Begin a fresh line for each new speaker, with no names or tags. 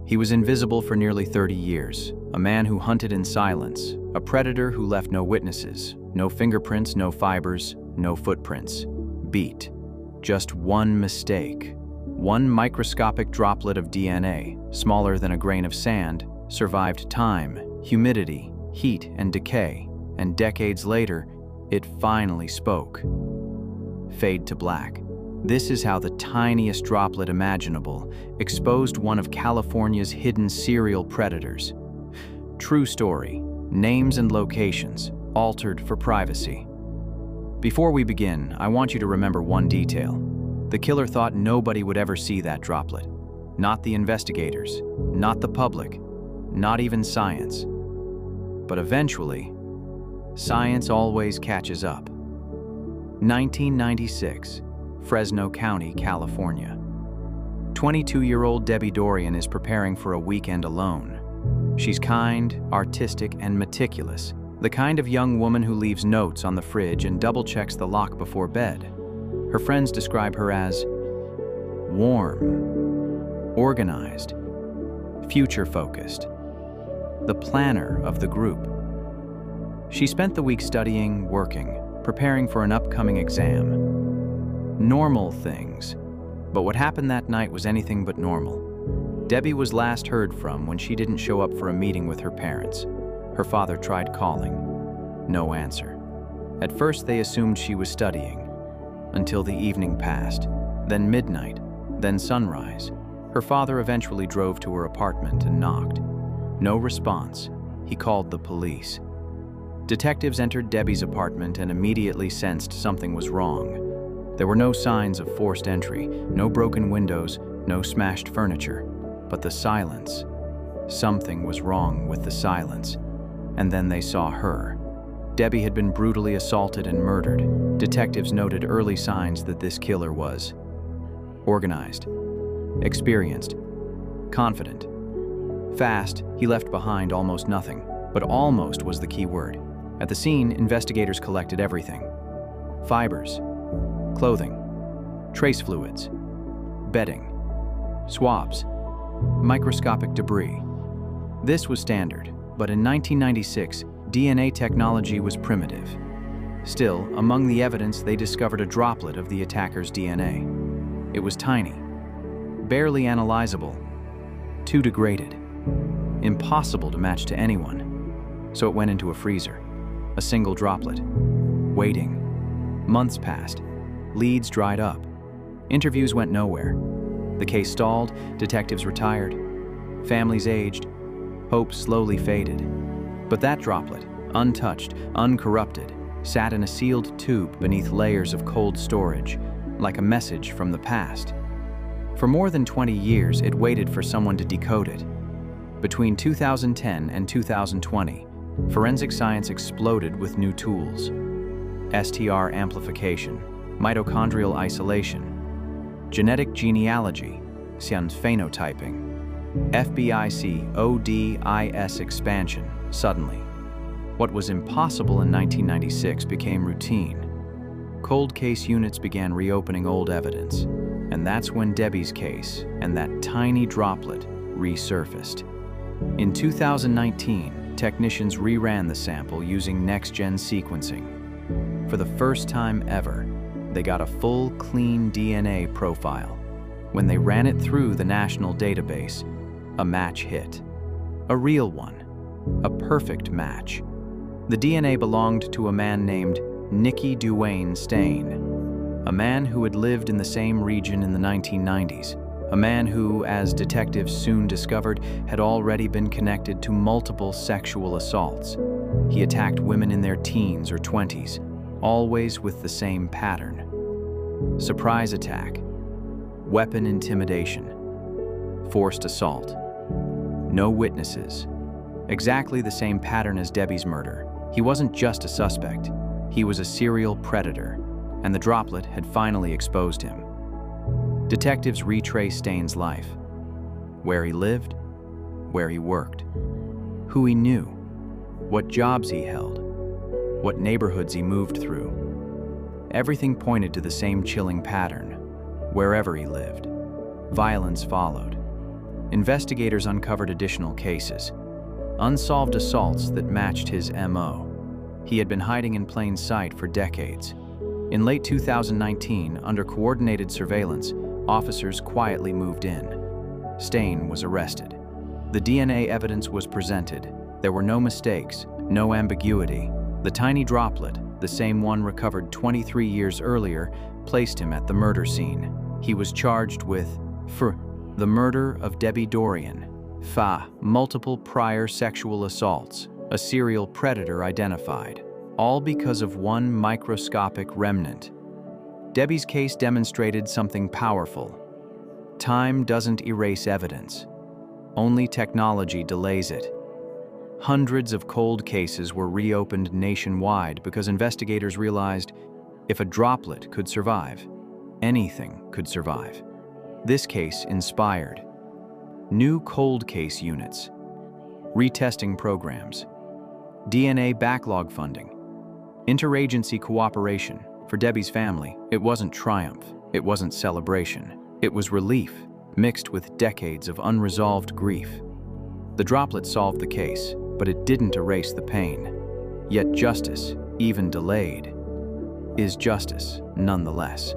He was invisible for nearly 30 years, a man who hunted in silence, a predator who left no witnesses, no fingerprints, no fibers, no footprints. Beat. Just one mistake. One microscopic droplet of DNA, smaller than a grain of sand, survived time, humidity, heat, and decay, and decades later, it finally spoke. Fade to black. This is how the tiniest droplet imaginable exposed one of California's hidden serial predators. True story, names and locations, altered for privacy. Before we begin, I want you to remember one detail. The killer thought nobody would ever see that droplet. Not the investigators, not the public, not even science. But eventually, science always catches up. 1996, Fresno County, California. 22-year-old Debbie Dorian is preparing for a weekend alone. She's kind, artistic, and meticulous, the kind of young woman who leaves notes on the fridge and double-checks the lock before bed. Her friends describe her as warm, organized, future-focused, the planner of the group. She spent the week studying, working, preparing for an upcoming exam. Normal things. But what happened that night was anything but normal. Debbie was last heard from when she didn't show up for a meeting with her parents. Her father tried calling. No answer. At first they assumed she was studying. Until the evening passed, then midnight, then sunrise. Her father eventually drove to her apartment and knocked. No response. He called the police. Detectives entered Debbie's apartment and immediately sensed something was wrong. There were no signs of forced entry, no broken windows, no smashed furniture, but the silence. Something was wrong with the silence. And then they saw her. Debbie had been brutally assaulted and murdered. Detectives noted early signs that this killer was organized, experienced, confident. Fast, he left behind almost nothing, but almost was the key word. At the scene, investigators collected everything. Fibers, clothing, trace fluids, bedding, swabs, microscopic debris. This was standard, but in 1996, DNA technology was primitive. Still, among the evidence, they discovered a droplet of the attacker's DNA. It was tiny, barely analyzable, too degraded, impossible to match to anyone. So it went into a freezer, a single droplet, waiting. Months passed. Leads dried up. Interviews went nowhere. The case stalled, detectives retired, families aged, hope slowly faded. But that droplet, untouched, uncorrupted, sat in a sealed tube beneath layers of cold storage, like a message from the past. For more than 20 years, it waited for someone to decode it. Between 2010 and 2020, forensic science exploded with new tools. STR amplification, mitochondrial isolation, genetic genealogy, phenotyping, FBIC-ODIS expansion. Suddenly, what was impossible in 1996 became routine. Cold case units began reopening old evidence, and that's when Debbie's case and that tiny droplet resurfaced. In 2019, technicians reran the sample using next-gen sequencing. For the first time ever, they got a full, clean DNA profile. When they ran it through the national database, a match hit. A real one. A perfect match. The DNA belonged to a man named Nicky Duane Stain, a man who had lived in the same region in the 1990s, a man who, as detectives soon discovered, had already been connected to multiple sexual assaults. He attacked women in their teens or 20s, always with the same pattern. Surprise attack, weapon intimidation, forced assault. No witnesses. Exactly the same pattern as Debbie's murder. He wasn't just a suspect. He was a serial predator, and the droplet had finally exposed him. Detectives retraced Stain's life. Where he lived, where he worked, who he knew, what jobs he held, what neighborhoods he moved through. Everything pointed to the same chilling pattern. Wherever he lived, violence followed. investigators uncovered additional cases, unsolved assaults that matched his MO. He had been hiding in plain sight for decades. In late 2019, under coordinated surveillance, officers quietly moved in. Stain was arrested. The DNA evidence was presented. There were no mistakes, no ambiguity. The tiny droplet, the same one recovered 23 years earlier, placed him at the murder scene. He was charged with the murder of Debbie Dorian, multiple prior sexual assaults, a serial predator identified, all because of one microscopic remnant. Debbie's case demonstrated something powerful. Time doesn't erase evidence. Only technology delays it. Hundreds of cold cases were reopened nationwide because investigators realized if a droplet could survive, anything could survive. This case inspired new cold case units, retesting programs, DNA backlog funding, interagency cooperation. For Debbie's family, it wasn't triumph, it wasn't celebration, it was relief mixed with decades of unresolved grief. The droplet solved the case, but it didn't erase the pain. Yet justice, even delayed, is justice nonetheless.